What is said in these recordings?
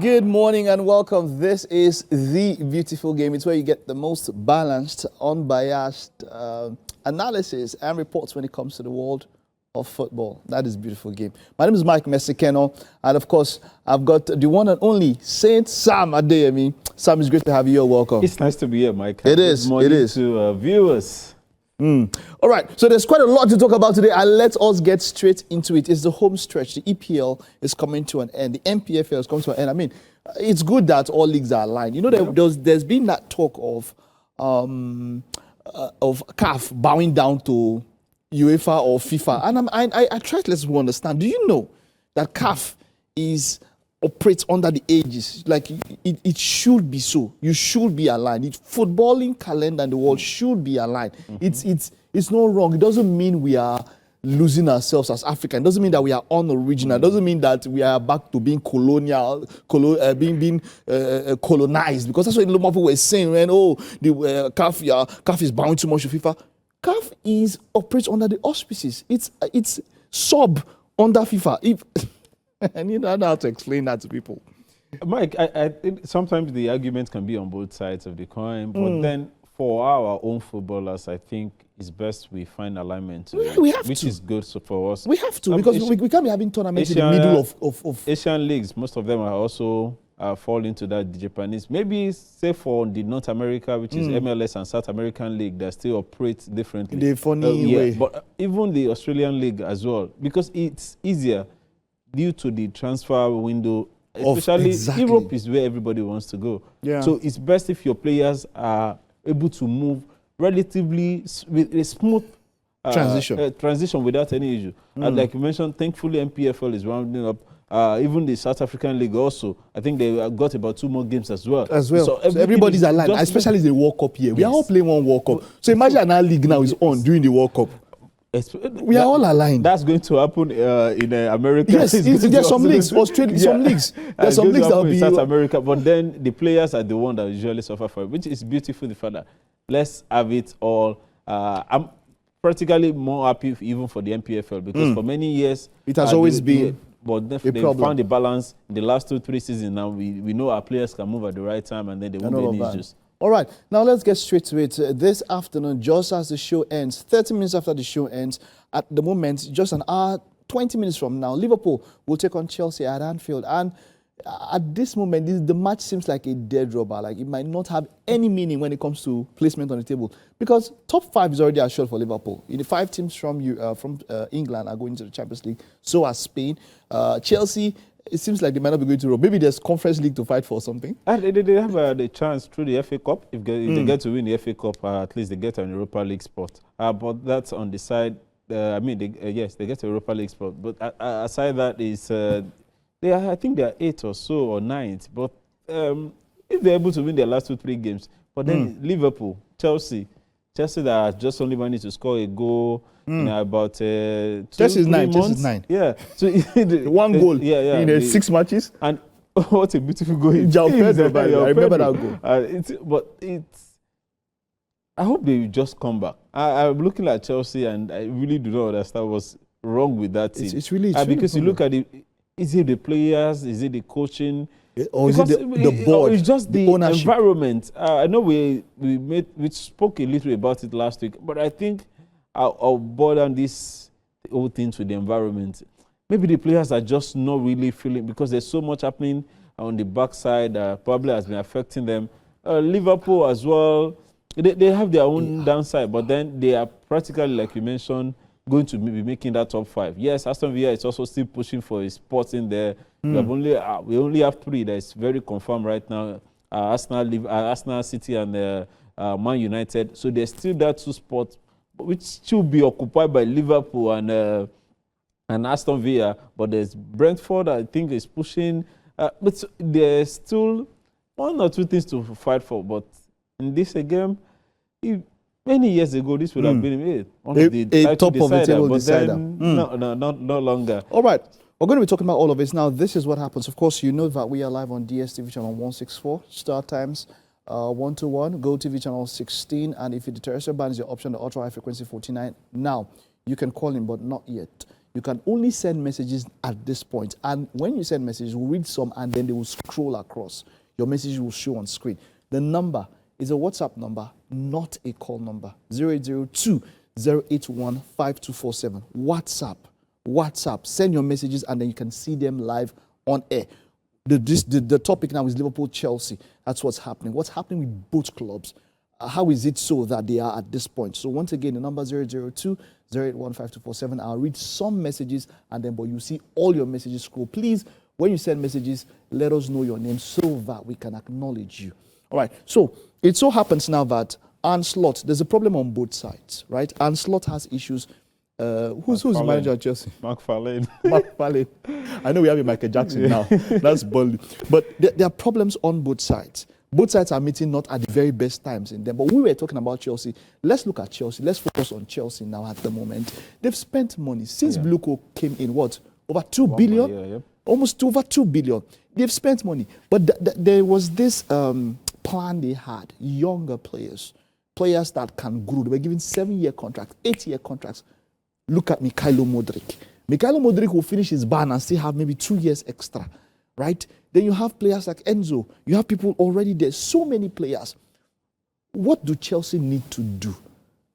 Good morning and welcome. This is The Beautiful Game. It's where you get the most balanced, unbiased analysis and reports when it comes to the world of football. That is Beautiful Game. My name is Mike Mesikeno, and of course, I've got the one and only Saint Sam Adeyemi. Sam, it's great to have you here. Welcome. It's nice to be here, Mike. It is. Good morning to viewers. All right, so there's quite a lot to talk about today, and let us get straight into it. It's the home stretch. The EPL is coming to an end. The MPFL is coming to an end. I mean, it's good that all leagues are aligned. You know, there's been that talk of CAF bowing down to UEFA or FIFA, and I try to let people understand. Do you know that CAF operates under the aegis? Like it should be so. You should be aligned. Footballing calendar in the world should be aligned. It's not wrong. It doesn't mean we are losing ourselves as African. It doesn't mean that we are unoriginal. It doesn't mean that we are back to being colonial, being colonized. Because that's what a lot of people were saying when the CAF is bound too much to FIFA. CAF operates under the auspices. It's sub under FIFA. And you don't know how to explain that to people. Mike, I think sometimes the argument can be on both sides of the coin, but then for our own footballers, I think it's best we find alignment, which is good for us. We have to, because we can't be having tournaments in the middle of Asian leagues. Most of them are also fall into that Japanese. Maybe, say, for the North America, which is MLS and South American League, that still operates differently. The funny way. But even the Australian League as well, because it's easier due to the transfer window, especially Europe is where everybody wants to go. Yeah. So it's best if your players are able to move relatively with a smooth transition without any issue. And like you mentioned, thankfully MPFL is rounding up. Even the South African League also, I think they got about 2 more games as well. So everybody's aligned, especially the World Cup here. Yes. We are all playing one World Cup. So imagine our league now is on during the World Cup. We are all aligned. That's going to happen in America. Yes, there's some leagues, Australia, some leagues. There's some leagues that will be in South America, but then the players are the one that usually suffer for it, which is beautiful. The fact that let's have it all. I'm practically more happy even for the MPFL because for many years it has always been. But they found the balance in the last 2-3 seasons. Now we know our players can move at the right time, and then there won't be any issues. All right, now let's get straight to it. This afternoon, just as the show ends, 30 minutes after the show ends, at the moment, just an hour, 20 minutes from now, Liverpool will take on Chelsea at Anfield. And at this moment, the match seems like a dead rubber. Like it might not have any meaning when it comes to placement on the table because top 5 is already assured for Liverpool. The 5 teams from England are going to the Champions League. So are Spain. Chelsea, it seems like they might not be going to Europe. Maybe there's Conference League to fight for something. They have the chance through the FA Cup. If they get to win the FA Cup, at least they get an Europa League spot. But that's on the side. Yes, they get a Europa League spot. But aside that is, I think they are 8th or so or 9th. But if they're able to win their last 2-3 games, but then Liverpool, Chelsea that are just only managed to score a goal in about 2 months. Chelsea's 9. Yeah. So 1 goal in 6 matches. And what a beautiful goal. I remember that goal. I hope they just come back. I'm looking at Chelsea and I really do not understand what's wrong with that team. It's really because you look at it, is it the players? Is it the coaching? Or is it the board? It's just the ownership. Environment. I know we spoke a little about it last week, but I think I'll boil down this whole thing to the environment. Maybe the players are just not really feeling because there's so much happening on the backside that probably has been affecting them. Liverpool as well, they have their own downside, but then they are practically, like you mentioned, going to be making that top 5. Yes, Aston Villa is also still pushing for his spots in there. We only have 3 that is very confirmed right now. Arsenal, City, and Man United. So there's still that 2 spots, which should be occupied by Liverpool and Aston Villa. But there's Brentford, I think, is pushing. But there's still 1 or 2 things to fight for. But in this game, many years ago, this would have been one of the top of the table decider. Then, no longer. All right. We're going to be talking about all of this. Now, this is what happens. Of course, you know that we are live on DSTV channel 164, start times 121, Go TV channel 16, and if the terrestrial band is your option, the ultra high frequency 49. Now, you can call in, but not yet. you can only send messages at this point. And when you send messages, we'll read some and then they will scroll across. Your message will show on screen. The number is a WhatsApp number, not a call number. 0802-081-5247. WhatsApp. Send your messages and then you can see them live on air. The topic now is Liverpool-Chelsea. That's what's happening. What's happening with both clubs? How is it so that they are at this point? So once again, the number 002-081-5247. I'll read some messages and then, but you see all your messages scroll. Please, when you send messages, let us know your name so that we can acknowledge you. All right. So it so happens now that Arne Slot, there's a problem on both sides, right? Arne Slot has issues. Who's the manager at Chelsea? Mark Farlane. Mark Farlane. I know we have a Michael Jackson now. That's Burnley. But there are problems on both sides. Both sides are meeting not at the very best times in them. But we were talking about Chelsea. Let's look at Chelsea. Let's focus on Chelsea now at the moment. They've spent money since Bluco came in, what? Over 2 billion? Yeah. Almost over 2 billion. They've spent money. But there was this plan they had, younger players that can grow. They were given 7-year contracts, 8-year contracts. Look at Mykhailo Modric. Mykhailo Modric will finish his ban and still have maybe 2 years extra, right? Then you have players like Enzo. You have people already there. So many players. What do Chelsea need to do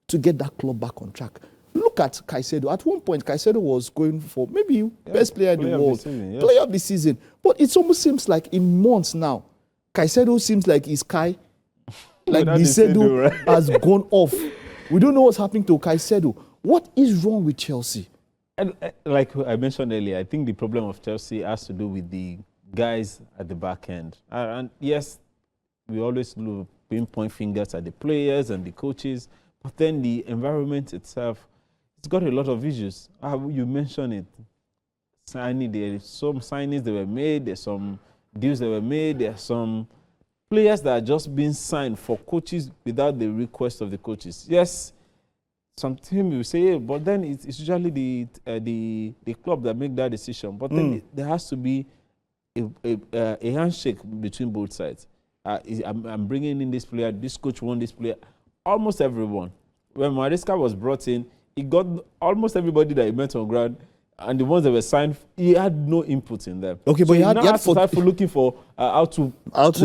to get that club back on track? Look at Caicedo. At one point, Caicedo was going for maybe best player in the world. Player of the season. But it almost seems like in months now, Caicedo seems like he's like Caicedo right? has gone off. We don't know what's happening to Caicedo. What is wrong with Chelsea? And like I mentioned earlier, I think the problem of Chelsea has to do with the guys at the back end. And yes, we always pinpoint fingers at the players and the coaches, but then the environment itself, it's got a lot of issues. You mentioned it. There's some signings that were made, there's some deals that were made, there's some players that are just being signed for coaches without the request of the coaches. Yes, some team will say, but then it's usually the club that make that decision. But then there has to be a handshake between both sides. I'm bringing in this player, this coach won this player. Almost everyone. When Maresca was brought in, he got almost everybody that he met on ground, and the ones that were signed, he had no input in them. Okay, so but he had to start looking for how to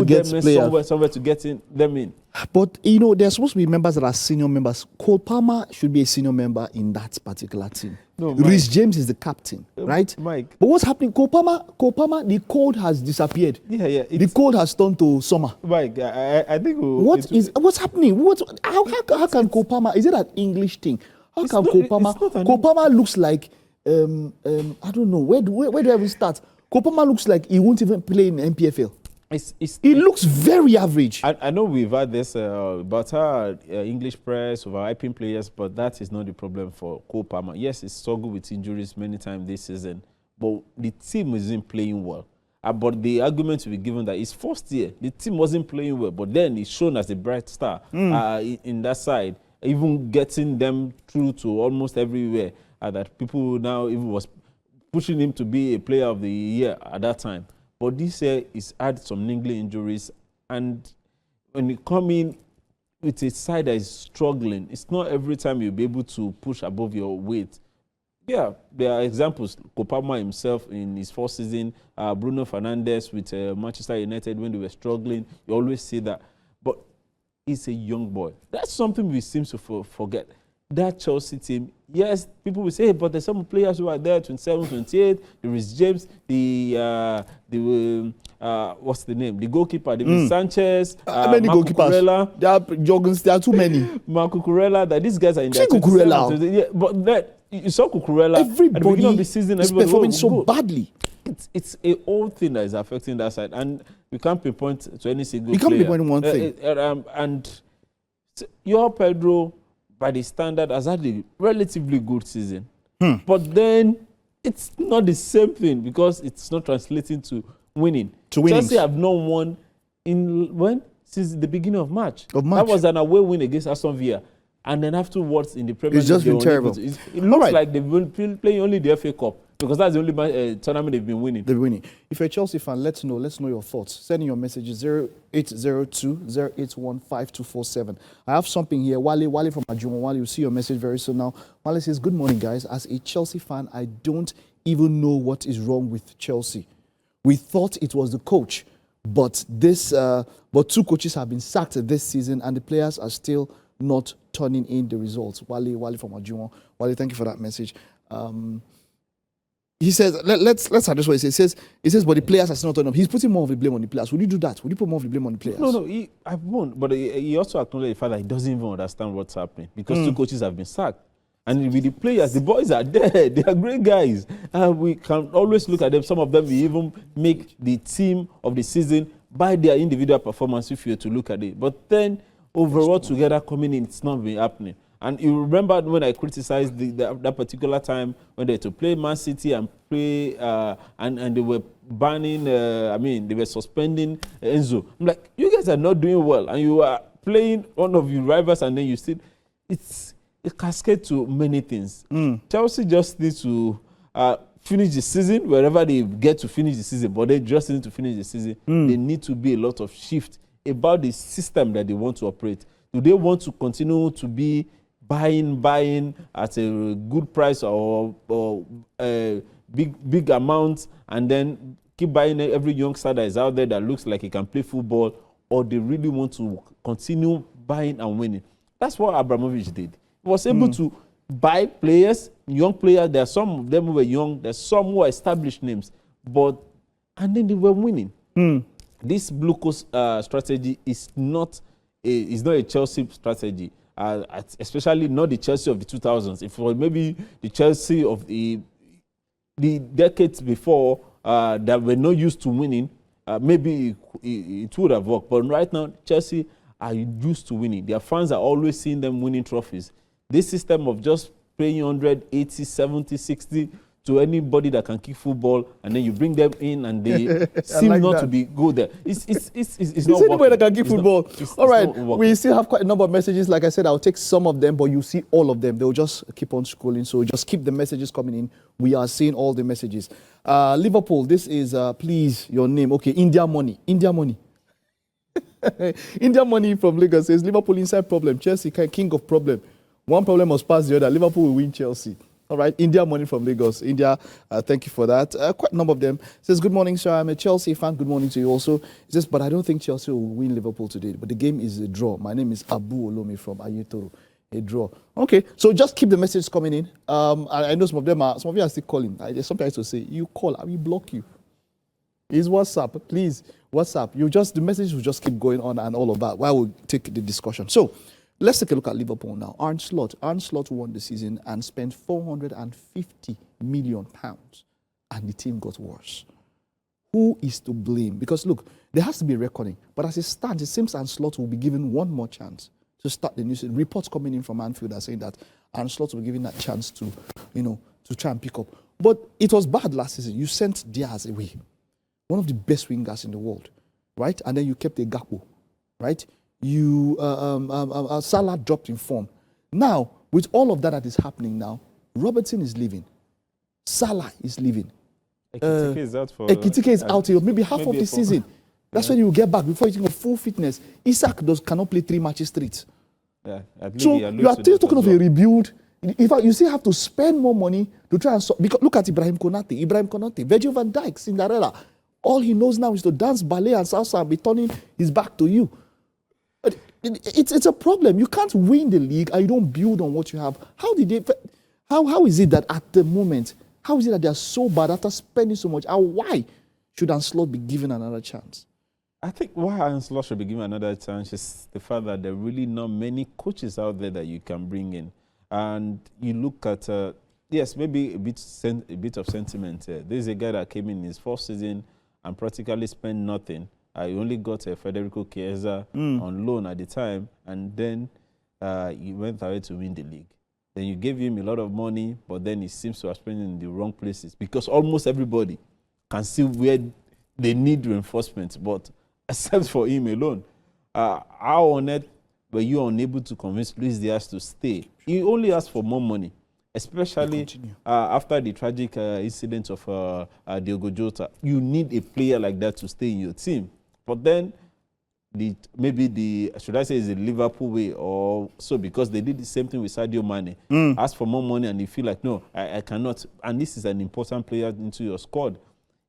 get them somewhere to get them in. But, there's supposed to be members that are senior members. Cole Palmer should be a senior member in that particular team. No, Reece James is the captain, right? Mike. But what's happening? Cole Palmer, the code has disappeared. Yeah. The code has turned to summer. Mike, I think... What's happening? How can Cole Palmer... Is it an English thing? How can Cole Palmer... Cole Palmer looks like... I don't know. Where do I even start? Cole Palmer looks like he won't even play in MPFL. He looks very average. I know we've had this about our English press, of our hyping players, but that is not the problem for Cole Palmer. Yes, he struggled with injuries many times this season, but the team isn't playing well. But the argument will be given that his first year, the team wasn't playing well, but then he's shown as a bright star in that side, even getting them through to almost everywhere. That people now even was pushing him to be a player of the year at that time. But this year, he's had some niggling injuries. And when you come in with a side that is struggling, it's not every time you'll be able to push above your weight. Yeah, there are examples. Cole Palmer himself in his first season, Bruno Fernandes with Manchester United when they were struggling. You always see that. But he's a young boy. That's something we seem to forget. That Chelsea team, yes, people will say, hey, but there's some players who are there, 27, 28. There is James, what's the name? The goalkeeper, David Sanchez, many Marco goalkeepers. Kurela. There are too many. Marco Kurela, that these guys are in their Kukurela. Yeah, but that, you saw Kukurela at the beginning of the season. Is performing so badly. It's a whole thing that is affecting that side, and we can't pinpoint to any single player. You can't pinpoint one thing. And your Pedro, by the standard, has had a relatively good season. But then it's not the same thing because it's not translating to winning. Chelsea have not won since the beginning of March. That was an away win against Aston Villa. And then afterwards in the Premier League, it's just been terrible. It looks like they've been playing only the FA Cup. Because that's the only tournament they've been winning. They're winning. If you're a Chelsea fan, let's know your thoughts. Send in your messages 0802-081-5247. I have something here. Wale from Ajuma. Wale, you'll see your message very soon now. Wale says, good morning, guys. As a Chelsea fan, I don't even know what is wrong with Chelsea. We thought it was the coach, but two coaches have been sacked this season, and the players are still not turning in the results. Wale from Ajuma. Wale, thank you for that message. He says, let's address what he says. He says, but the players are still not turning up. He's putting more of the blame on the players. Would you do that? Would you put more of the blame on the players? No, I won't. But he also acknowledged the fact that he doesn't even understand what's happening because two coaches have been sacked. And with the players, the boys are there. They are great guys. And we can always look at them. Some of them will even make the team of the season by their individual performance if you were to look at it. But then overall together coming in, it's not been happening. And you remember when I criticized that particular time when they had to play Man City and play, and they were banning, they were suspending Enzo. I'm like, you guys are not doing well, and you are playing one of your rivals, and then you still, it's a cascade to many things. Chelsea just need to finish the season wherever they get to finish the season, but they just need to finish the season. There need to be a lot of shift about the system that they want to operate. Do they want to continue to be buying at a good price or big amount and then keep buying every youngster that is out there that looks like he can play football, or they really want to continue buying and winning? That's what Abramovich did. He was able to buy players, young players. There are some of them who were young. There's some who are established names, and then they were winning. This Blue Coast strategy is not a Chelsea strategy. Especially not the Chelsea of the 2000s. If it was maybe the Chelsea of the decades before that were not used to winning, maybe it would have worked. But right now, Chelsea are used to winning. Their fans are always seeing them winning trophies. This system of just paying 100, 80, 70, 60 to anybody that can kick football, and then you bring them in and they seem like not to be good there. It's not anybody that can kick football. All right, we still have quite a number of messages. Like I said, I'll take some of them, but you see all of them. They'll just keep on scrolling. So just keep the messages coming in. We are seeing all the messages. Liverpool, this is, please, your name. Okay, India Money. India Money from Lagos says, Liverpool inside problem. Chelsea, king of problem. One problem must pass the other. Liverpool will win Chelsea. All right, India Money from Lagos. India, thank you for that. Quite a number of them. Says, good morning, sir. I'm a Chelsea fan. Good morning to you also. He says, but I don't think Chelsea will win Liverpool today. But the game is a draw. My name is Abu Olomi from Ayetoro. A draw. Okay, so just keep the messages coming in. I know some of you are still calling. There's something I used to say, you call, I will block you. It's WhatsApp. Please, WhatsApp. The messages will just keep going on and all of that while we take the discussion. So, let's take a look at Liverpool now. Arne Slot won the season and spent £450 million, and the team got worse. Who is to blame? Because look, there has to be a reckoning. But as it stands, it seems Arne Slot will be given one more chance to start the new season. Reports coming in from Anfield are saying that Arne Slot will be given that chance to try and pick up. But it was bad last season. You sent Diaz away, one of the best wingers in the world, right? And then you kept a Gakpo, right? Salah dropped in form. Now, with all of that is happening now, Robertson is leaving. Salah is leaving. Ekitike is out here, maybe half of the season. That's when you will get back before you think of full fitness. Isak cannot play 3 matches straight. Yeah, so you are still talking of a rebuild. In fact, you still have to spend more money to try and because look at Ibrahim Konate, Virgil van Dijk, Cinderella. All he knows now is to dance ballet and salsa and be turning his back to you. It's a problem. You can't win the league and you don't build on what you have. How is it that at the moment, how is it that they are so bad after spending so much? And why should Arne Slot be given another chance? I think why Arne Slot should be given another chance is the fact that there are really not many coaches out there that you can bring in. And you look at, yes, maybe a bit of sentiment here. There's a guy that came in his first season and practically spent nothing. I only got Federico Chiesa on loan at the time, and then he went away to win the league. Then you gave him a lot of money, but then he seems to have spent it in the wrong places because almost everybody can see where they need reinforcement, but except for him alone. How on earth were you unable to convince Luis Diaz to stay? He only asked for more money. especially after the tragic incident of Diogo Jota. You need a player like that to stay in your team. But then, should I say, is the Liverpool way or so, because they did the same thing with Sadio Mane. Ask for more money and you feel like, no, I cannot. And this is an important player into your squad.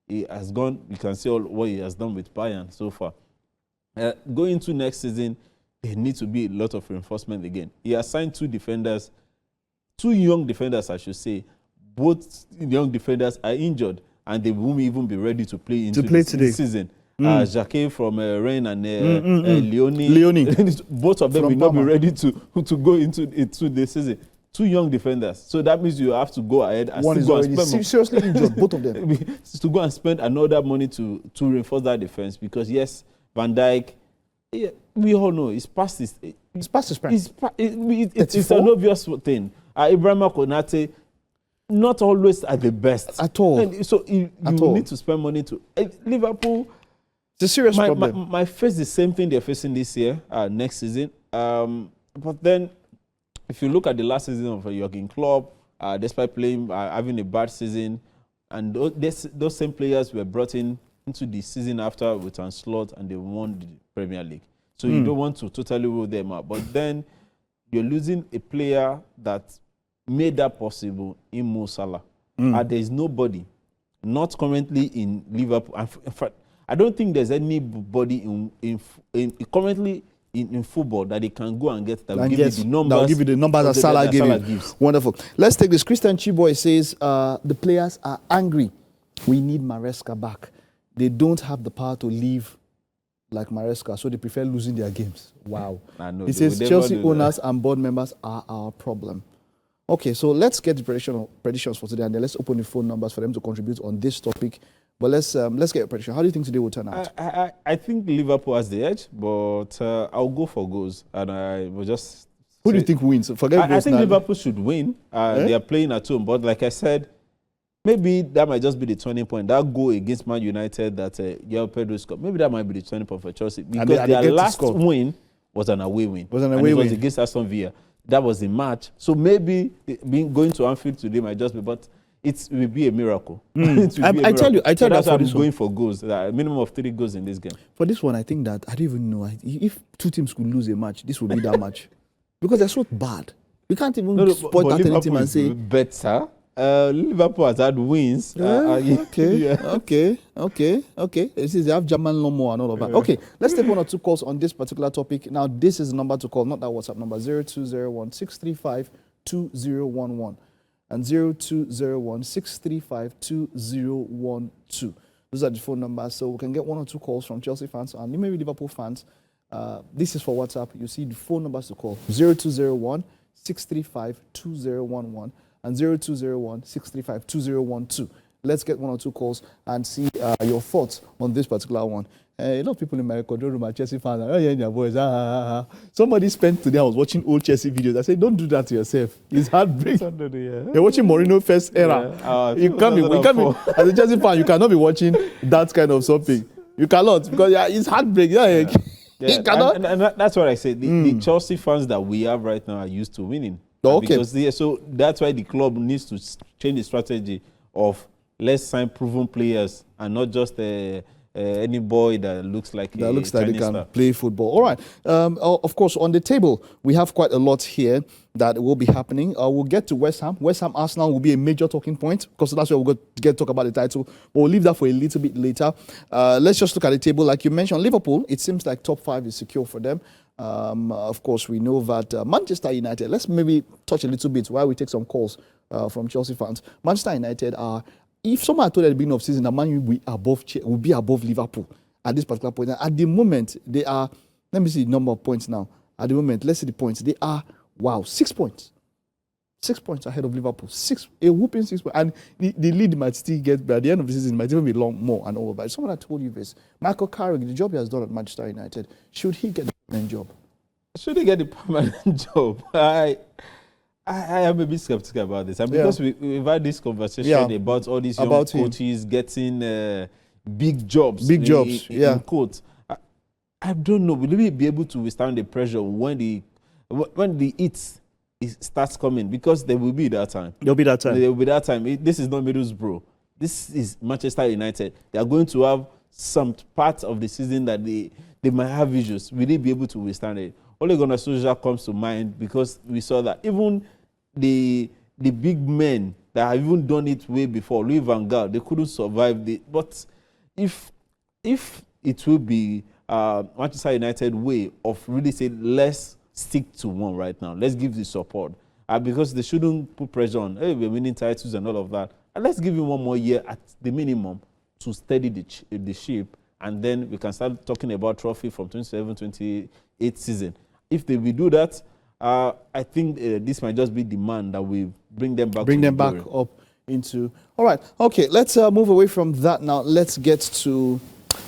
He has gone, you can see all what he has done with Bayern so far. Going into next season, there needs to be a lot of reinforcement again. He has signed 2 defenders, 2 young defenders, I should say. Both young defenders are injured and they won't even be ready to play into this season. Jacquet from Rennes and Leone. Both of them will not be ready to go into the season. 2 young defenders. So that means you have to go ahead and one is already seriously injured, both of them. To go and spend another money to reinforce that defense, because yes, Van Dijk, we all know it's past his prime. It's an obvious thing. Ibrahima Konate, not always at the best at all. And so you need to spend money to Liverpool. It's a serious problem. My face the same thing they're facing this year, next season. But then, if you look at the last season of Jurgen Klopp, despite having a bad season, and those same players were brought into the season after with Ancelotti, and they won the Premier League. So you don't want to totally rule them out. But then you're losing a player that made that possible in Mo Salah. There is nobody, not currently in Liverpool. In fact, I don't think there's anybody currently in football that they can go and get that will give you the numbers. That will give you the numbers that Salah gives. Wonderful. Let's take this. Christian Chiboy says the players are angry. We need Maresca back. They don't have the power to leave like Maresca, so they prefer losing their games. Wow. He says Chelsea owners and board members are our problem. Okay, so let's get the predictions for today, and then let's open the phone numbers for them to contribute on this topic. But let's get your prediction. How do you think today will turn out? I think Liverpool has the edge, but I'll go for goals, and I will just. Who do you think wins? Forget I think Liverpool should win. They are playing at home, but like I said, maybe that might just be the turning point. That goal against Man United that João Pedro scored, maybe that might be the turning point for Chelsea, because their last win was an away win. It was against Aston Villa. That was the match. So maybe going to Anfield today might just be, but it will be a miracle. I tell you so that's why I'm going going for goals. A minimum of 3 goals in this game. For this one, I think that I don't even know if 2 teams could lose a match, this would be that match, because they're so bad. We can't even point at any team and say better. Liverpool has had wins. Okay. This is, they have German Lomo and all of that. Okay, let's take 1 or 2 calls on this particular topic. Now, this is the number to call, not that WhatsApp number, 0201-635-2011 and 0201-635-2012. Those are the phone numbers, so we can get 1 or 2 calls from Chelsea fans and maybe Liverpool fans. This is for WhatsApp. You see the phone numbers to call, 0201-635-2011 and 0201-635-2012. Let's get 1 or 2 calls and see your thoughts on this particular one. A lot of people in my control room are Chelsea fans. Your boys. Somebody spent today, I was watching old Chelsea videos. I said, don't do that to yourself. It's heartbreaking. You're watching Mourinho first era. You can't be, as a Chelsea fan, you cannot be watching that kind of something. You cannot, because it's heartbreaking. You cannot. And that's what I said. The Chelsea fans that we have right now are used to winning. Okay. So that's why the club needs to change the strategy of let's sign proven players and not just any boy that looks like they can play football. All right. Of course, on the table, we have quite a lot here that will be happening. We'll get to West Ham. West Ham Arsenal will be a major talking point, because that's where we're going to talk about the title. But we'll leave that for a little bit later. Let's just look at the table. Like you mentioned, Liverpool, it seems like top 5 is secure for them. Of course, we know that Manchester United, let's maybe touch a little bit while we take some calls from Chelsea fans. Manchester United are, if someone told at the beginning of the season that Man U will be above Liverpool at this particular point, at the moment, they are, let me see the number of points now. At the moment, let's see the points. They are, 6 points. 6 points ahead of Liverpool. A whooping 6 points. And the lead might still get, but at the end of the season, it might even be more and all of that. Someone had told you this. Michael Carrick, the job he has done at Manchester United, should he get the permanent job? Should he get the permanent job? I am a bit skeptical about this. And because we've had this conversation about all these young coaches getting big jobs. In quotes. I don't know. Will we be able to withstand the pressure when the heat it starts coming, because there will be that time. There'll be that time. There will be that time. This is not Middlesbrough. This is Manchester United. They are going to have some part of the season that they might have issues. Will they be able to withstand it? Ole Gunnar Solskjaer comes to mind, because we saw that even the big men that have even done it way before, Louis van Gaal, they couldn't survive it. But if it will be Manchester United way of really saying, let's stick to one right now, let's give the support, because they shouldn't put pressure on, hey, we're winning titles and all of that, and let's give him one more year at the minimum to steady the ship, and then we can start talking about trophy from 27-28 season. If they will do that, I think this might just be the man that will bring them back. Bring them back up into. All right. Okay. Let's move away from that now. Let's get to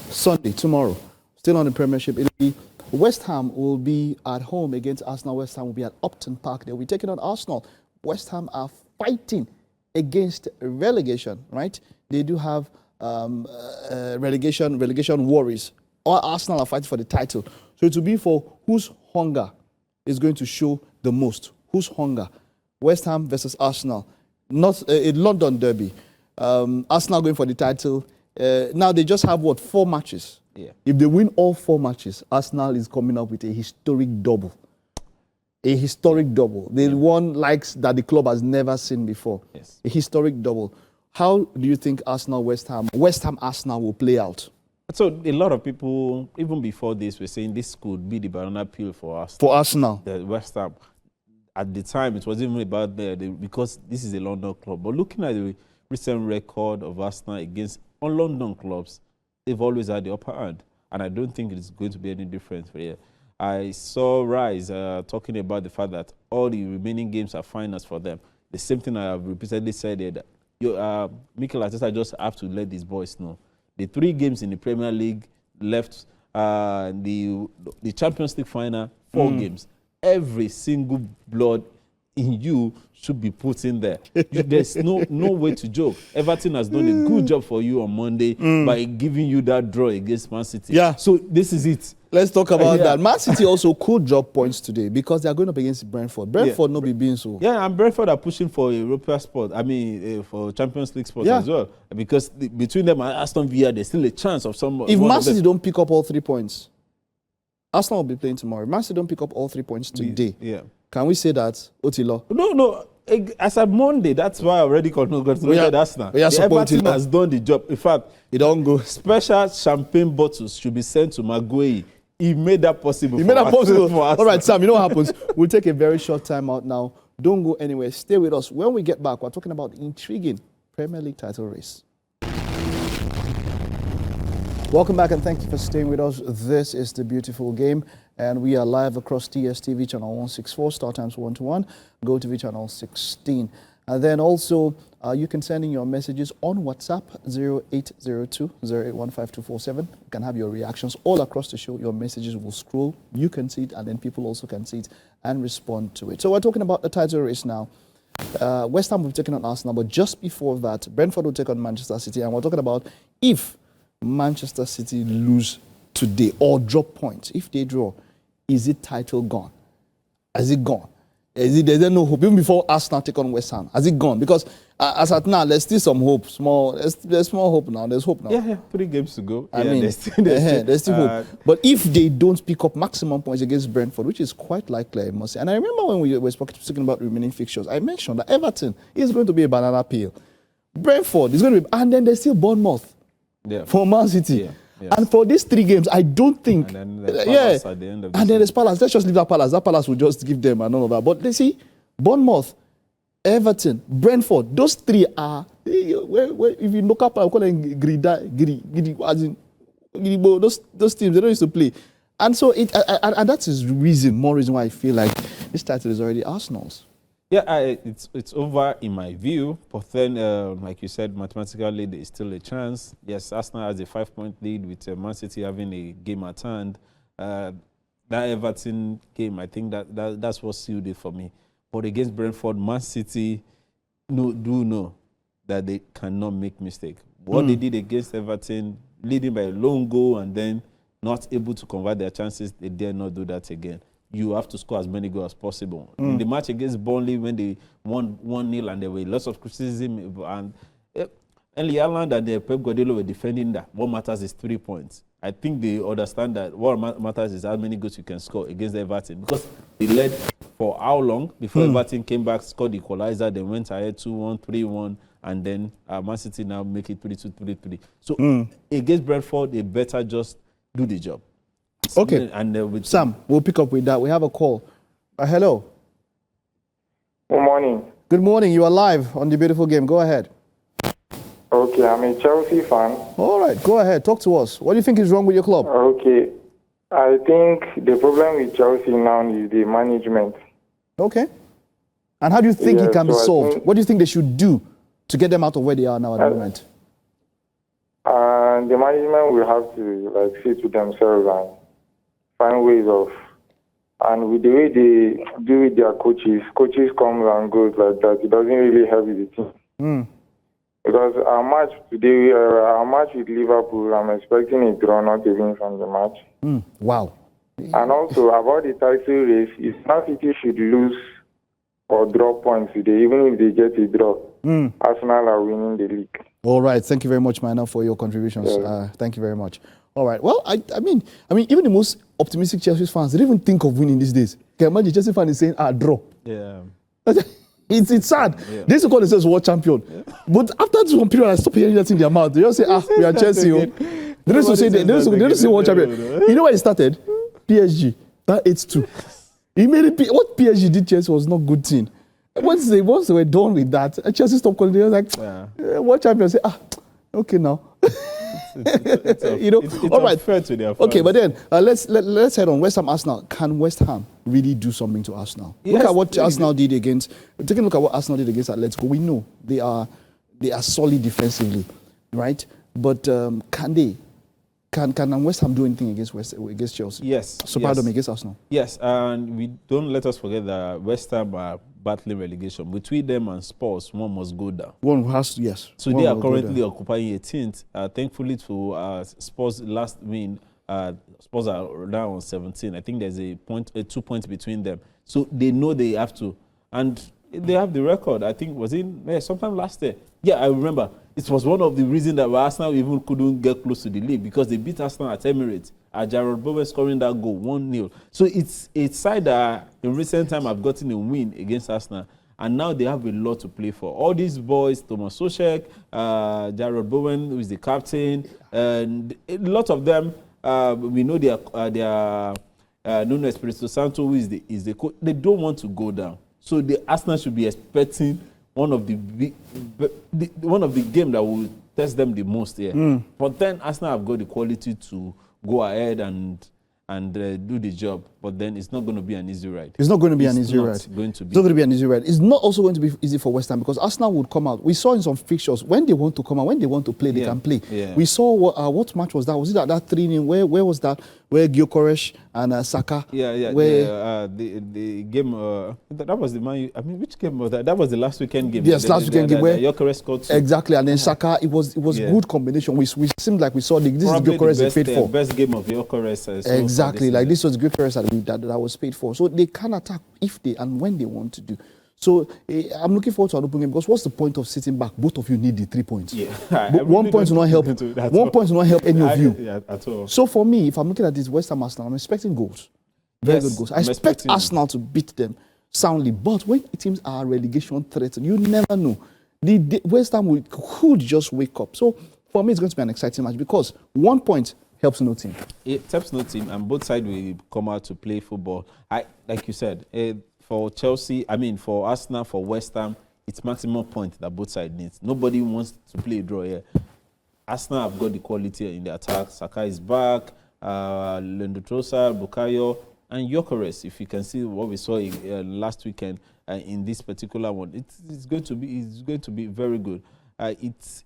Sunday, tomorrow. Still on the Premiership. It'll be West Ham will be at home against Arsenal. West Ham will be at Upton Park. They'll be taking on Arsenal. West Ham are fighting against relegation, right? They do have relegation worries. Or Arsenal are fighting for the title. So it will be for whose hunger is going to show the most. Whose hunger? West Ham versus Arsenal. Not a London derby. Arsenal going for the title. Now they just have, 4 matches? Yeah. If they win all 4 matches, Arsenal is coming up with a historic double. A historic double. The one likes that the club has never seen before. Yes. A historic double. How do you think West Ham Arsenal will play out? So a lot of people, even before this, were saying this could be the banana peel for us. For Arsenal. The West Ham. At the time, it wasn't even about because this is a London club. But looking at the recent record of Arsenal against London clubs, they've always had the upper hand. And I don't think it's going to be any different for here. I saw Rice talking about the fact that all the remaining games are finals for them. The same thing I have repeatedly said here, that Mikel Arteta just have to let these boys know. The 3 games in the Premier League left, the Champions League final, 4 games. Every single blood in you should be put in there. There's no way to joke. Everton has done a good job for you on Monday by giving you that draw against Man City. Yeah. So this is it. Let's talk about that. Man City also could drop points today because they are going up against Brentford. Brentford no be being so. Yeah, and Brentford are pushing for European spot. I mean, for Champions League spot as well. Because between them and Aston Villa, there's still a chance of some. If Man City don't pick up all 3 points, Arsenal will be playing tomorrow. If Man City don't pick up all 3 points today, can we say that, Otilo? No. As of Monday, that's why I already congratulated Arsenal. Everton has done the job. In fact, it don't go. Special champagne bottles should be sent to Maguire. He made that possible. All right, Sam, you know what happens? We'll take a very short time out now. Don't go anywhere. Stay with us. When we get back, we're talking about the intriguing Premier League title race. Welcome back and thank you for staying with us. This is The Beautiful Game and we are live across DSTV channel 164, Star Times 121, Go TV channel 16. And then also you can send in your messages on WhatsApp 0802-0815247. You can have your reactions all across the show. Your messages will scroll. You can see it and then people also can see it and respond to it. So we're talking about the title race now. West Ham will be taking on Arsenal, but just before that, Brentford will take on Manchester City. And we're talking about if Manchester City lose today or drop points, if they draw, is it title gone? Is it gone? Is there no hope? Even before Arsenal take on West Ham, has it gone? Because as at now, there's still some hope. There's small hope now. There's hope now. Yeah, 3 games to go. I mean, there's still hope. But if they don't pick up maximum points against Brentford, which is quite likely, I must say. And I remember when we were speaking about remaining fixtures, I mentioned that Everton is going to be a banana peel. Brentford is going to be, and then there's still Bournemouth. Yeah. For Man City. Yeah. Yes. And for these 3 games, I don't think. And then Palace at the end of the and then there's Palace. Let's just leave that Palace. That Palace will just give them and all of that. But they see, Bournemouth, Everton, Brentford, those 3 are, if you look up, I call them those teams, they don't used to play. And so, and that is more reason why I feel like this title is already Arsenal's. Yeah, it's over in my view. But then, like you said, mathematically there is still a chance. Yes, Arsenal has a 5-point lead with Man City having a game at hand. That Everton game, I think that's what sealed it for me. But against Brentford, Man City do know that they cannot make mistake. What they did against Everton, leading by a lone goal and then not able to convert their chances, they dare not do that again. you have to score as many goals as possible. In the match against Burnley, when they won 1-0 and there were lots of criticism, and Erling Haaland and Pep Guardiola were defending that. What matters is 3 points. I think they understand that what matters is how many goals you can score against Everton, because they led for how long before Everton came back, scored the equalizer, then went ahead 2-1, 3-1, and then Man City now make it 3-2, 3-3. So against Brentford, they better just do the job. Okay. And with Sam, we'll pick up with that. We have a call. Hello. Good morning. Good morning. You are live on the beautiful game. Go ahead. Okay, I'm a Chelsea fan. All right, go ahead. Talk to us. What do you think is wrong with your club? Okay, I think the problem with Chelsea now is the management. Okay. And how do you think it can be so solved? What do you think they should do to get them out of where they are now at the moment? And the management will have to see to themselves and find ways of. And with the way they do with their coaches comes and goes like that. It doesn't really help the team. Because our match today, our match with Liverpool, I'm expecting a draw, not a win from the match. Wow. And also about the title race, if Man City should lose or draw points today, even if they get a draw, Arsenal are winning the league. All right. Thank you very much, Maina, for your contributions. Yeah. Thank you very much. All right. Well, I mean, even the most optimistic Chelsea fans, they don't even think of winning these days. Can you imagine Chelsea fan is saying, draw. Yeah. It's sad. Yeah. They used to call themselves world champion. Yeah. But after this one period, I stopped hearing that in their mouth. They just say, we are Chelsea. They used to say, they used to say world champion. You know where it started? PSG. That 8-2. He made it. What PSG did Chelsea was not good thing. Once they were done with that, Chelsea stopped calling. They were like, world champion. I say, okay now. It's all right. Fair to their fans. Okay, but then let's head on. West Ham, Arsenal. Can West Ham really do something to Arsenal? Yes, look at what Arsenal did against. Take a look at what Arsenal did against Atletico. We know they are solid defensively, right? But can West Ham do anything against Chelsea? Yes. Surprise them against Arsenal. Yes, and we don't let us forget that West Ham are battling relegation. Between them and Spurs, one must go down. One has to, yes. So they are currently occupying 18th. Thankfully to Spurs' last win, Spurs are now on 17. I think there's 2 points between them. So they know they have to. And they have the record. I think was in sometime last year. Yeah, I remember. It was one of the reasons that Arsenal even couldn't get close to the league, because they beat Arsenal at Emirates. Jarrod Bowen scoring that goal, 1-0. So it's a side that in recent time have gotten a win against Arsenal, and now they have a lot to play for. All these boys, Thomas Soucek, Jarrod Bowen, who is the captain, and a lot of them, we know they are Nuno Espirito Santo, who is the coach. They don't want to go down. So the Arsenal should be expecting one of the game that will test them the most here. But then Arsenal have got the quality to go ahead and do the job. But then it's not going to be an easy ride. It's not going to be an easy ride. It's going to be. It's not going to be an easy ride. It's not also going to be easy for West Ham, because Arsenal would come out. We saw in some fixtures, when they want to come out, when they want to play, they can play. Yeah. We saw what match was that? Was it that 3-0? Where was that? Where Gyökeres and Saka? Yeah. Where the game, that was the man. I mean, which game was that? That was the last weekend game. Yes, last weekend game where Gyökeres scored 2. Exactly, and then Saka. It was good combination. We seemed like we saw this probably is Gyökeres they paid for. Best game of Gyökeres. Exactly, like this was Gyökeres that was paid for. So they can attack if they and when they want to do. So I'm looking forward to an open game, because what's the point of sitting back? Both of you need the 3 points. Yeah. But 1 point will not help. 1 point will not help any of you. Yeah, at all. So for me, if I'm looking at this West Ham Arsenal, I'm expecting goals. Very good goals. I expect Arsenal to beat them soundly. But when teams are relegation threatened, you never know. The West Ham could just wake up. So for me, it's going to be an exciting match, because 1 point helps no team. It helps no team, and both sides will come out to play football. Like you said, for Chelsea, for Arsenal, for West Ham, it's maximum point that both sides need. Nobody wants to play a draw here. Arsenal have got the quality in the attack. Saka is back, Leandro Trossard, Bukayo, and Gyökeres. If you can see what we saw last weekend in this particular one, it's going to be very good. It's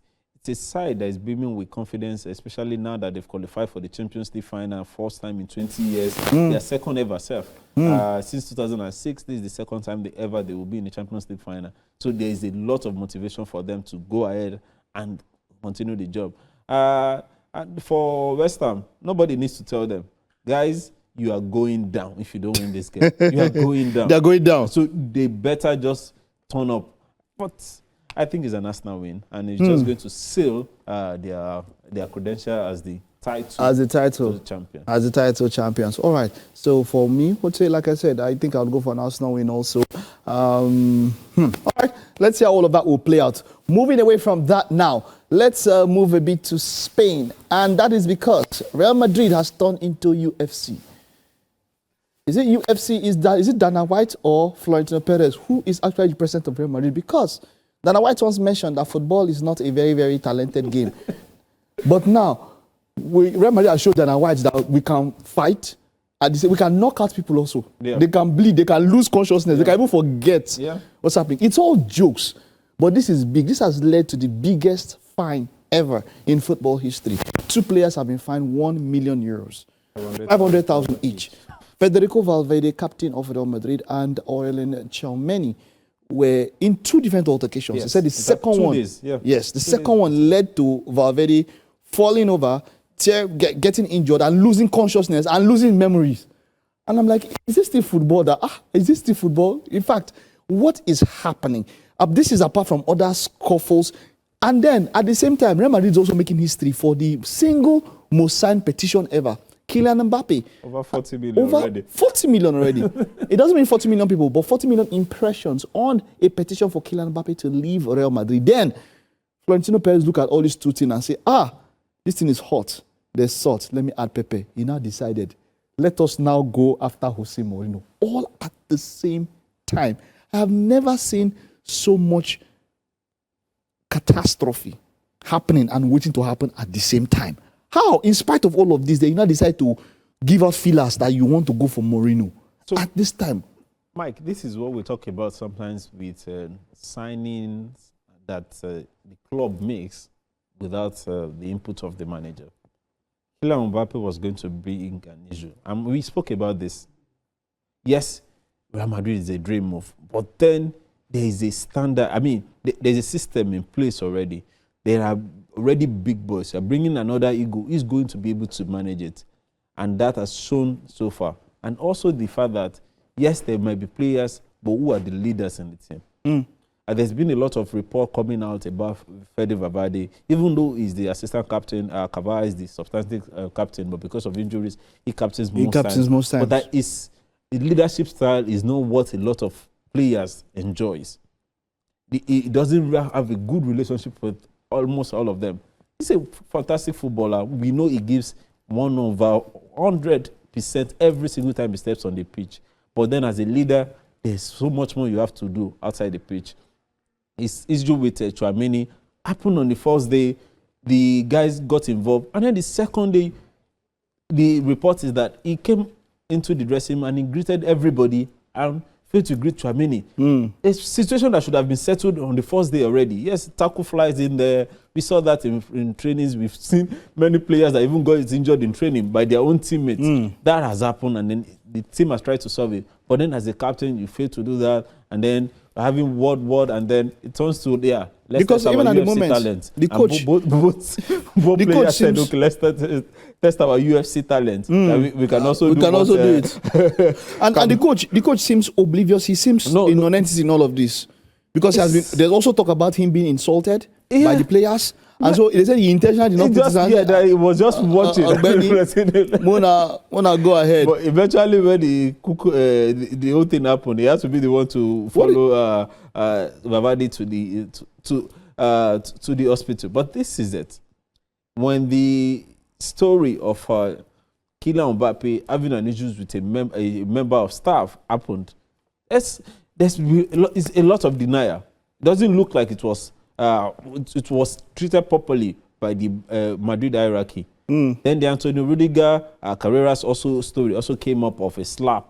a side that is beaming with confidence, especially now that they've qualified for the Champions League final, first time in 20 years. Their second ever self. Since 2006, this is the second time they will be in the Champions League final. So there is a lot of motivation for them to go ahead and continue the job. And for West Ham, nobody needs to tell them, guys, you are going down if you don't win this game. You are going down. They're going down. So they better just turn up. But I think it's an Arsenal win, and it's just going to seal their credential as the title champion. As the title champions. All right. So for me, like I said, I think I'll go for an Arsenal win also. All right. Let's see how all of that will play out. Moving away from that now, let's move a bit to Spain, and that is because Real Madrid has turned into UFC. Is it UFC? Is it Dana White or Florentino Perez who is actually the president of Real Madrid? Because Dana White once mentioned that football is not a very, very talented game. But now, Real Madrid has showed Dana White that we can fight, and we can knock out people also. Yeah. They can bleed, they can lose consciousness, they can even forget what's happening. It's all jokes, but this is big. This has led to the biggest fine ever in football history. 2 players have been fined €1 million, 500,000 each. Federico Valverde, captain of Real Madrid, and Aurelien Tchouameni were in 2 different altercations. Yes. He said the second one, the second one led to Valverde falling over, getting injured, and losing consciousness and losing memories. And I'm like, is this still football? Is this still football? In fact, what is happening? This is apart from other scuffles. And then at the same time, Real Madrid is also making history for the single most signed petition ever. Kylian Mbappe. Over 40 million already. 40 million already. It doesn't mean 40 million people, but 40 million impressions on a petition for Kylian Mbappe to leave Real Madrid. Then Florentino Perez look at all these 2 things and say, this thing is hot. There's salt. Let me add pepper. He now decided, let us now go after Jose Mourinho. All at the same time. I have never seen so much catastrophe happening and waiting to happen at the same time. How, in spite of all of this, they now decide to give out feelers that you want to go for Mourinho at this time? Mike, this is what we talk about sometimes with signings that the club makes without the input of the manager. Kylian Mbappe was going to bring an issue. And we spoke about this. Yes, Real Madrid is a dream move, but then there is a standard. I mean, there's a system in place already. There are already big boys. You're bringing another ego. He's going to be able to manage it. And that has shown so far. And also the fact that, yes, there might be players, but who are the leaders in the team? And there's been a lot of report coming out about Fede Valverde, even though he's the assistant captain, Cavara is the substantive captain, but because of injuries, he captains most times. But that is, the leadership style is not what a lot of players enjoys. He doesn't have a good relationship with almost all of them. He's a fantastic footballer. We know he gives 100% every single time he steps on the pitch. But then as a leader, there's so much more you have to do outside the pitch. His issue with Tchouameni happened on the first day. The guys got involved. And then the second day, the report is that he came into the dressing room and he greeted everybody and failed to greet Tchouameni. A situation that should have been settled on the first day already. Yes, tackle flies in there. We saw that in trainings. We've seen many players that even got injured in training by their own teammates. That has happened, and then the team has tried to solve it. But then as a captain, you fail to do that, and then having word, and then it turns to, let's because test even our at the UFC moment, talent. the coach, both the players coach said, seems, okay, let's test our UFC talent. We can also do it. And the coach seems oblivious. He seems a non-entity in all of this. Because there's also talk about him being insulted by the players. And so they said he intentionally did not put his hands. That he was just watching. Wanna go ahead. But eventually, when the whole thing happened, he has to be the one to follow Valverde to the hospital. But this is it. When the story of Kylian Mbappe having an issue with a member of staff happened, there's a lot of denial. It doesn't look like it was treated properly by the Madrid hierarchy. Then the Antonio Rudiger Carreras story also came up of a slap.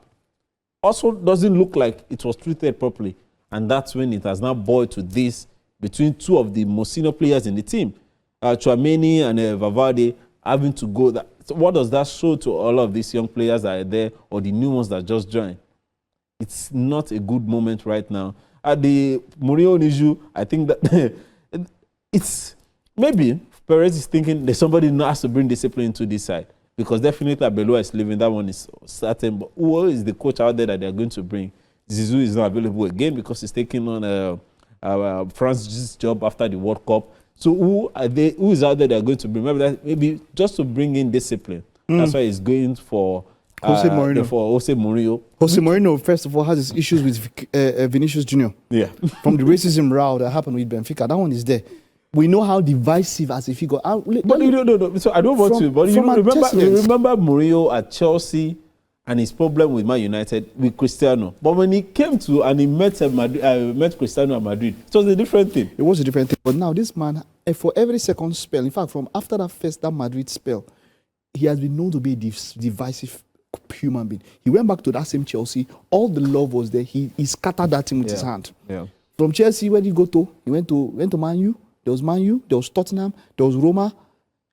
Also doesn't look like it was treated properly. And that's when it has now boiled to this between 2 of the most senior players in the team. Tchouameni and Valverde having to go. So what does that show to all of these young players that are there or the new ones that just joined? It's not a good moment right now. At the Mourinho issue, I think that it's maybe Perez is thinking that somebody has to bring discipline into this side. because definitely Abelua is leaving. That one is certain. But who is the coach out there that they're going to bring? Zizou is not available again because he's taking on France's job after the World Cup. So who are they? Who is out there they're going to bring? Maybe just to bring in discipline. That's why he's going for Jose Mourinho. Jose Mourinho. Jose Mourinho, first of all, has his issues with Vinicius Junior. Yeah. From the racism row that happened with Benfica. That one is there. We know how divisive as a figure. But no. So I don't want to. But you remember Mourinho at Chelsea and his problem with Man United with Cristiano. But when he came to and he met Cristiano at Madrid, it was a different thing. It was a different thing. But now this man, for every second spell, in fact, from after that Madrid spell, he has been known to be a divisive human being. He went back to that same Chelsea. All the love was there. He scattered that team with his hand. Yeah. From Chelsea, where did he go to? He went to Man U. There was Man U. There was Tottenham. There was Roma.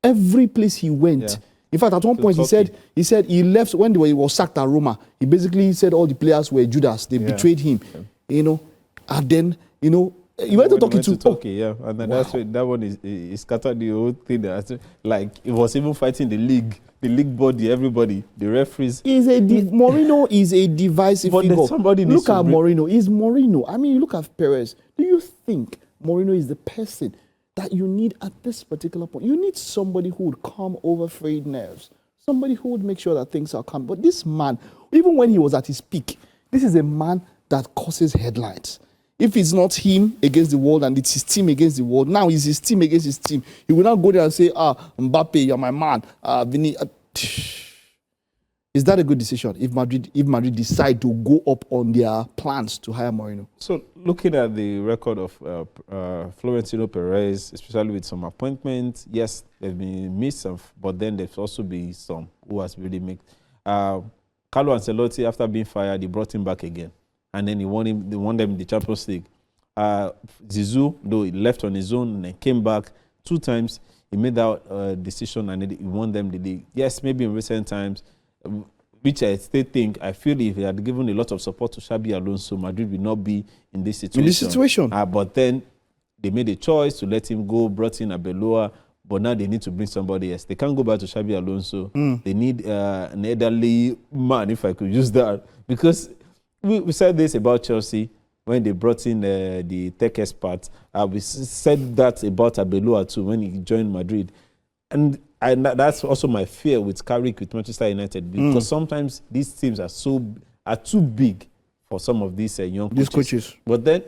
Every place he went. Yeah. In fact, at one point he said he left when he was sacked at Roma. He basically said all the players were Judas. They betrayed him. Yeah. And then he went to Turkey. Yeah, and then that's that one is scattered the whole thing. Like it was even fighting the league body, everybody, the referees. Mourinho is a divisive figure. Look at Mourinho. Is Mourinho? I mean, look at Perez. Do you think Mourinho is the person that you need at this particular point? You need somebody who would calm over frayed nerves, somebody who would make sure that things are calm. But this man, even when he was at his peak, this is a man that causes headlines. If it's not him against the world and it's his team against the world, now it's his team against his team. He will not go there and say, Mbappe, you're my man. Vini. Is that a good decision if Madrid decide to go up on their plans to hire Mourinho? So looking at the record of Florentino Perez, especially with some appointments, yes, there's been missed some, but then there's also been some who has really made. Carlo Ancelotti, after being fired, he brought him back again. And then they won them in the Champions League. Zizou, though he left on his own and then came back 2 times, he made that decision and he won them the league. Yes, maybe in recent times, which I still think, I feel if he had given a lot of support to Xabi Alonso, Madrid would not be in this situation. But then they made a choice to let him go, brought in Abelua, but now they need to bring somebody else. They can't go back to Xabi Alonso. They need an elderly man, if I could use that, because we said this about Chelsea when they brought in the tech expert. We said that about Abelua too when he joined Madrid. And that's also my fear with Carrick, with Manchester United, because sometimes these teams are too big for some of these young coaches. But then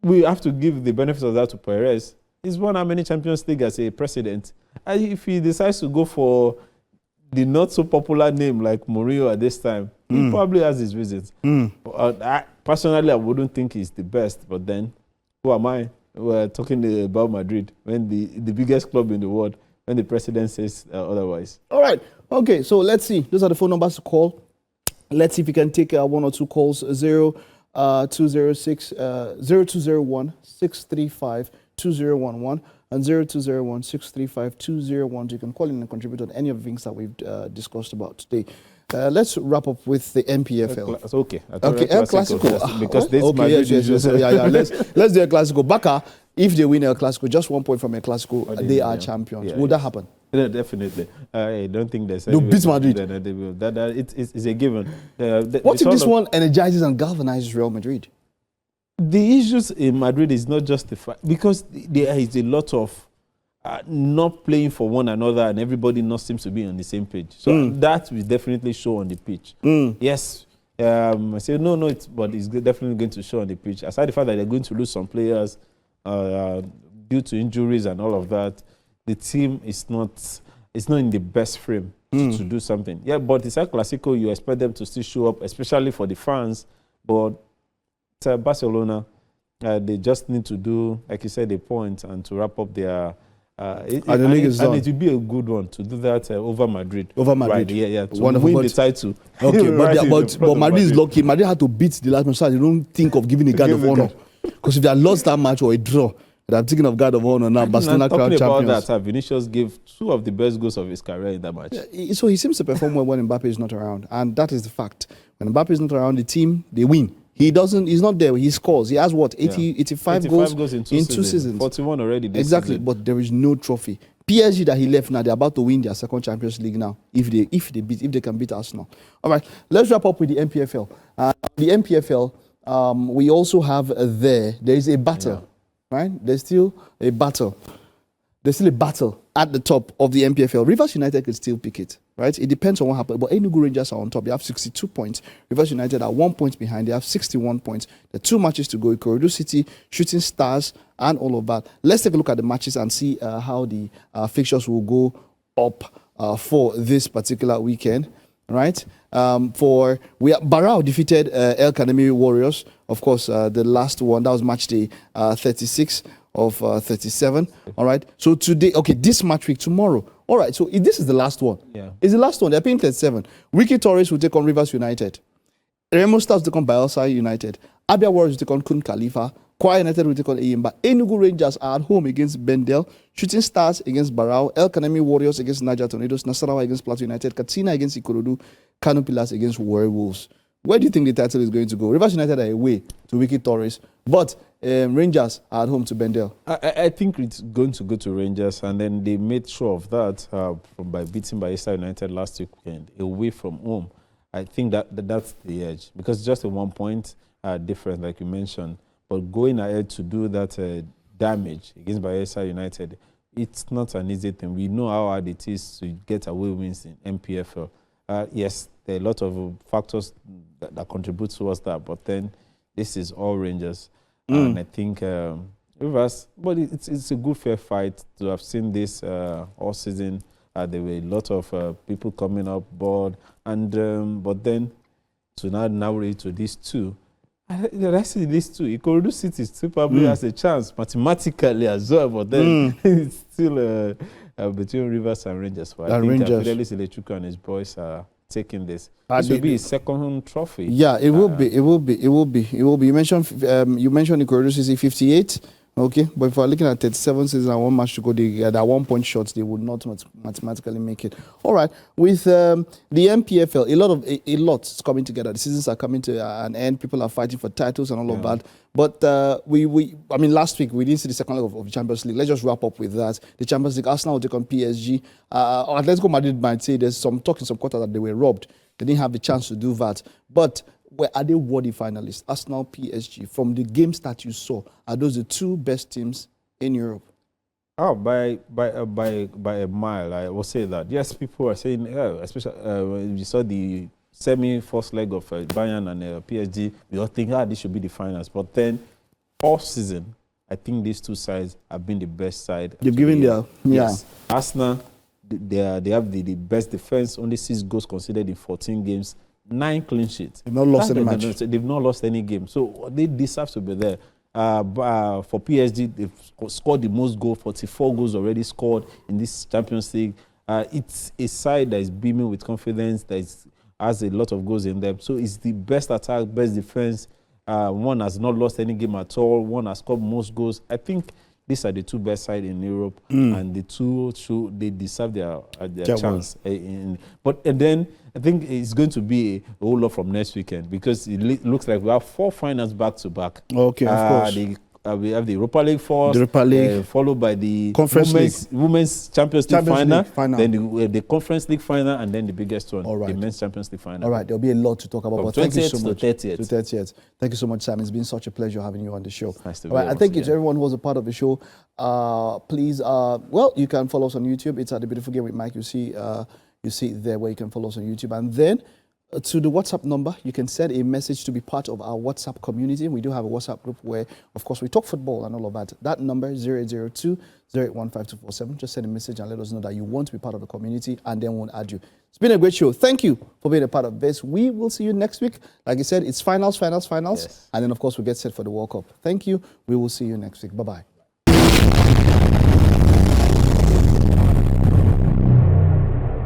we have to give the benefit of that to Perez. He's won how many Champions League as a president? And if he decides to go for the not so popular name like Mourinho at this time, he probably has his reasons. Personally, I wouldn't think he's the best, but then who am I? We're talking about Madrid, when the biggest club in the world, when the president says otherwise. All right. Okay, so let's see. Those are the phone numbers to call. Let's see if we can take 1 or 2 calls. 0206 0201 635 2011 and 0201 635 2012. You can call in and contribute on any of the things that we've discussed about today. Let's wrap up with the MPFL. Okay. El Clasico. Because this yes. Yeah. Let's do El Clasico. Barca, if they win El Clasico, just 1 point from El Clasico, they are champions. Would that happen? Yeah, definitely. I don't think there's any. They'll beat Madrid. It's a given. What if this one energizes and galvanizes Real Madrid? The issues in Madrid is not just the fact, because there is a lot of not playing for one another and everybody not seems to be on the same page. So that will definitely show on the pitch. Yes, I say no, but it's definitely going to show on the pitch. Aside the fact that they're going to lose some players due to injuries and all of that, the team is not in the best frame to do something. Yeah, but it's a Clasico, you expect them to still show up, especially for the fans. But Barcelona, they just need to do, like you said, a point and to wrap up their. It will be a good one to do that over Madrid. Right, yeah. To win the title. Okay, but Madrid is lucky. Madrid had to beat the last match, so they don't think of giving a guard of honor. Because if they had lost that match or a draw, they're thinking of guard of honor now. Barcelona crown champions. Talking about that, Vinicius gave 2 of the best goals of his career in that match. Yeah, so he seems to perform well when Mbappe is not around, and that is the fact. When Mbappe is not around, the team, they win. He's not there. He scores. He has what? 85 goals in 2 seasons. 41 already this exactly, season. But there is no trophy. PSG that he left now, they're about to win their second Champions League now if they can beat Arsenal. All right, let's wrap up with the MPFL. The MPFL, we also have there is a battle, right? There's still a battle. There's still a battle at the top of the MPFL. Rivers United could still pick it, right? It depends on what happens. But Enugu Rangers are on top. They have 62 points. Rivers United are 1 point behind. They have 61 points. There are 2 matches to go. Ikorodu City, Shooting Stars, and all of that. Let's take a look at the matches and see how the fixtures will go up for this particular weekend, right? Barao defeated El Kanemi Warriors. Of course, the last one, that was match day 36 of 37. All right. So today, okay, this match week, tomorrow. All right. So this is the last one. Yeah. It's the last one. They're playing 37. Wiki Torres will take on Rivers United. Remo Stars will take on Bielsa United. Abia Warriors will take on Kun Khalifa. Kwa United will take on Eyimba. Enugu Rangers are at home against Bendel. Shooting Stars against Barao. El Kanemi Warriors against Niger Tornadoes. Nasarawa against Plateau United. Katsina against Ikorodu. Kano Pillars against Werewolves. Where do you think the title is going to go? Rivers United are away to Wiki Torres, but Rangers are at home to Bendel. I think it's going to go to Rangers, and then they made sure of that by beating Bayelsa United last weekend away from home. I think that's the edge, because it's just a 1 point difference, like you mentioned. But going ahead to do that damage against Bayelsa United, it's not an easy thing. We know how hard it is to get away wins in MPFL. Yes, there are a lot of factors that contribute towards that, but then this is all Rangers. And I think Rivers, but it's a good fair fight to have seen this all season. There were a lot of people coming up board, and but then to now narrow it to these two. I see these two. Ikorodu City still probably has a chance mathematically as well, but then it's still between Rivers and Rangers. But I think Fidelis Electrical and his boys are taking this. This will be his second trophy. Yeah, it will be. It will be. It will be. It will be. You mentioned Ikorodu City 58. Okay, but if we're looking at 37 seasons and 1 match to go, that 1 point shots, they would not mathematically make it. All right, with the MPFL, a lot is coming together. The seasons are coming to an end. People are fighting for titles and all of that. But I mean, last week we didn't see the second leg of the Champions League. Let's just wrap up with that. The Champions League, Arsenal will take on PSG. Atletico Madrid might say there's some talk in some quarter that they were robbed. They didn't have the chance to do that. But are they worthy finalists? Arsenal, PSG, from the games that you saw, are those the 2 best teams in Europe? Oh, by a mile, I will say that. Yes, people are saying, especially when you saw the semi-first leg of Bayern and PSG, we all think, this should be the finals. But then, all season, I think these 2 sides have been the best side. They've given their, yes. Arsenal, they have the best defense, only 6 goals conceded in 14 games. 9 clean sheets. They've not lost any match. They've not lost any game. So they deserve to be there. For PSG, they've scored the most goals, 44 goals already scored in this Champions League. It's a side that is beaming with confidence, that has a lot of goals in them. So it's the best attack, best defense. One has not lost any game at all. One has scored most goals. I think these are the 2 best sides in Europe, and the 2 they deserve their chance. But then I think it's going to be a whole lot from next weekend, because it looks like we have 4 finals back to back. Okay, of course. We have the Europa League first, the Europa League, followed by the Conference Women's Champions League final, then the Conference League final, and then the biggest one, the Men's Champions League final. All right, there'll be a lot to talk about. From but thank you so 20th much. to 30th. To 30th. Thank you so much, Sam. It's been such a pleasure having you on the show. Nice to be all right, here. I thank you to everyone who was a part of the show. Please, you can follow us on YouTube. It's at The Beautiful Game with Mike. You see it there where you can follow us on YouTube. And then to the WhatsApp number, you can send a message to be part of our WhatsApp community. We do have a WhatsApp group where, of course, we talk football and all of that. That number is 0802-0815247. Just send a message and let us know that you want to be part of the community, and then we'll add you. It's been a great show. Thank you for being a part of this. We will see you next week. Like I said, it's finals. Yes. And then, of course, we get set for the World Cup. Thank you. We will see you next week. Bye-bye.